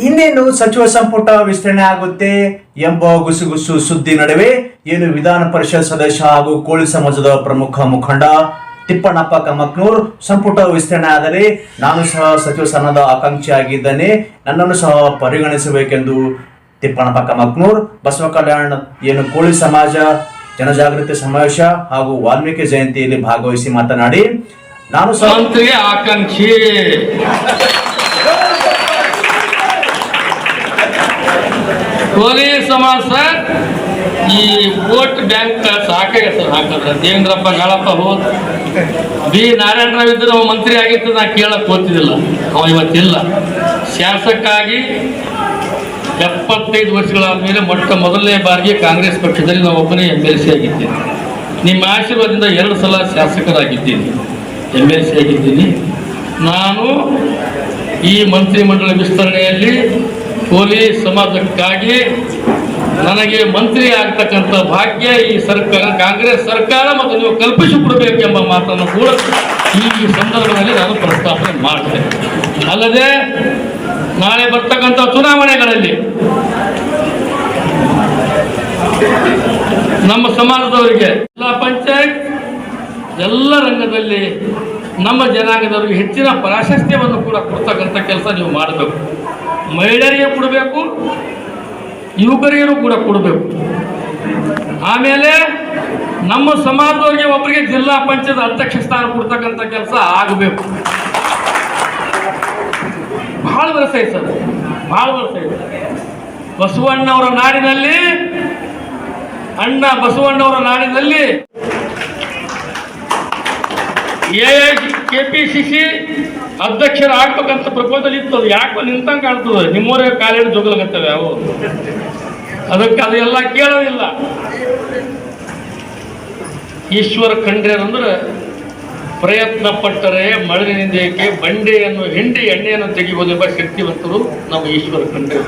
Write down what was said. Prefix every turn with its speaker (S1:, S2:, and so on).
S1: ಇನ್ನೇನು ಸಚಿವ ಸಂಪುಟ ವಿಸ್ತರಣೆ ಆಗುತ್ತೆ ಎಂಬ ಗುಸುಗುಸು ಸುದ್ದಿ ನಡುವೆ ಏನು ವಿಧಾನ ಪರಿಷತ್ ಸದಸ್ಯ ಹಾಗೂ ಕೋಳಿ ಸಮಾಜದ ಪ್ರಮುಖ ಮುಖಂಡ ತಿಪ್ಪಣ್ಣಪ್ಪ ಕಮಕ್ನೂರ್ ಸಂಪುಟ ವಿಸ್ತರಣೆ ಆದರೆ ನಾನು ಸಹ ಸಚಿವ ಸ್ಥಾನದ ಆಕಾಂಕ್ಷಿ ಆಗಿದ್ದೇನೆ, ನನ್ನನ್ನು ಸಹ ಪರಿಗಣಿಸಬೇಕೆಂದು ತಿಪ್ಪಣ್ಣಪ್ಪ ಕಮಕ್ನೂರ್ ಬಸವ ಕಲ್ಯಾಣ ಏನು ಕೋಳಿ ಸಮಾಜ ಜನಜಾಗೃತಿ ಸಮಾವೇಶ ಹಾಗೂ ವಾಲ್ಮೀಕಿ ಜಯಂತಿಯಲ್ಲಿ ಭಾಗವಹಿಸಿ ಮಾತನಾಡಿ ನಾನು ಸಹ
S2: ಆಕಾಂಕ್ಷಿ ಕೋಲಿ ಸಮಾಜ ಈ ವೋಟ್ ಬ್ಯಾಂಕ್ ಸಾಕಾಗ ಸರ್ ಹಾಕಿದ್ರೆ ದೇವೇಂದ್ರಪ್ಪ ಗಾಳಪ್ಪ ಹೋದ್ ಬಿ ನಾರಾಯಣರಾವ್ ಇದ್ರೆ ಅವ ಮಂತ್ರಿ ಆಗಿತ್ತು ನಾ ಕೇಳಕ್ ಹೋಗ್ತಿದ್ದಿಲ್ಲ, ಅವ ಇವತ್ತಿಲ್ಲ. ಶಾಸಕಾಗಿ 75 ವರ್ಷಗಳಾದ ಮೇಲೆ ಮೊದಲನೇ ಬಾರಿಗೆ ಕಾಂಗ್ರೆಸ್ ಪಕ್ಷದಲ್ಲಿ ನಾವು ಒಬ್ಬನೇ MLC ಆಗಿದ್ದೀನಿ. ನಿಮ್ಮ ಆಶೀರ್ವಾದದಿಂದ 2 ಸಲ ಶಾಸಕರಾಗಿದ್ದೀನಿ, MLC ಆಗಿದ್ದೀನಿ. ನಾನು ಈ ಮಂತ್ರಿಮಂಡಲ ವಿಸ್ತರಣೆಯಲ್ಲಿ ಕೋಲಿ ಸಮಾಜಕ್ಕಾಗಿ ನನಗೆ ಮಂತ್ರಿ ಆಗ್ತಕ್ಕಂಥ ಭಾಗ್ಯ ಈ ಸರ್ಕಾರ, ಕಾಂಗ್ರೆಸ್ ಸರ್ಕಾರ ಮತ್ತು ನೀವು ಕಲ್ಪಿಸಿಕೊಡಬೇಕೆಂಬ ಮಾತನ್ನು ಕೂಡ ಈ ಸಂದರ್ಭದಲ್ಲಿ ನಾನು ಪ್ರಸ್ತಾಪನೆ ಮಾಡ್ತೇನೆ. ಅಲ್ಲದೆ ನಾಳೆ ಬರ್ತಕ್ಕಂಥ ಚುನಾವಣೆಗಳಲ್ಲಿ ನಮ್ಮ ಸಮಾಜದವರಿಗೆ ಜಿಲ್ಲಾ ಪಂಚಾಯತ್ ಎಲ್ಲ ರಂಗದಲ್ಲಿ ನಮ್ಮ ಜನಾಂಗದವರಿಗೆ ಹೆಚ್ಚಿನ ಪ್ರಾಶಸ್ತ್ಯವನ್ನು ಕೂಡ ಕೊಡ್ತಕ್ಕಂಥ ಕೆಲಸ ನೀವು ಮಾಡಬೇಕು. ಮಹಿಳೆಯರಿಗೆ ಕೊಡಬೇಕು, ಯುವಕರಿಗೂ ಕೂಡ ಕೊಡಬೇಕು. ಆಮೇಲೆ ನಮ್ಮ ಸಮಾಜದವರಿಗೆ ಒಬ್ಬರಿಗೆ ಜಿಲ್ಲಾ ಪಂಚಾಯತ್ ಅಧ್ಯಕ್ಷ ಸ್ಥಾನ ಕೊಡ್ತಕ್ಕಂಥ ಕೆಲಸ ಆಗಬೇಕು. ಬಹಳ ವರ್ಷ ಐತೆ ಸರ್, ಬಹಳ ವರ್ಷ ಐತೆ. ಬಸವಣ್ಣವರ ನಾಡಿನಲ್ಲಿ, ಅಣ್ಣ ಬಸವಣ್ಣವರ ನಾಡಿನಲ್ಲಿ KPCC ಅಧ್ಯಕ್ಷರಾಗ್ಬೇಕಂತ ಪ್ರಪೋಸಲ್ ಇತ್ತು. ಅದು ಯಾಕೆ ನಿಂತಂಗೆ ಕಾಣ್ತದೆ, ನಿಮ್ಮವರೇ ಕಾಲೇಜ್ ಜೋಗಲಾಗತ್ತವೆ ಅವು, ಅದಕ್ಕೆ ಅದೆಲ್ಲ ಕೇಳೋದಿಲ್ಲ. ಈಶ್ವರ ಖಂಡ್ರೆಯರಂದ್ರೆ ಪ್ರಯತ್ನ ಪಟ್ಟರೆ ಮಳೆನಿಂದ ಏಕೆ ಬಂಡೆಯನ್ನು ಹಿಂಡಿ ಎಣ್ಣೆಯನ್ನು ತೆಗೆಯುವುದೆಂಬ ಶಕ್ತಿವಂತರು ನಾವು ಈಶ್ವರ ಖಂಡ್ರೆ.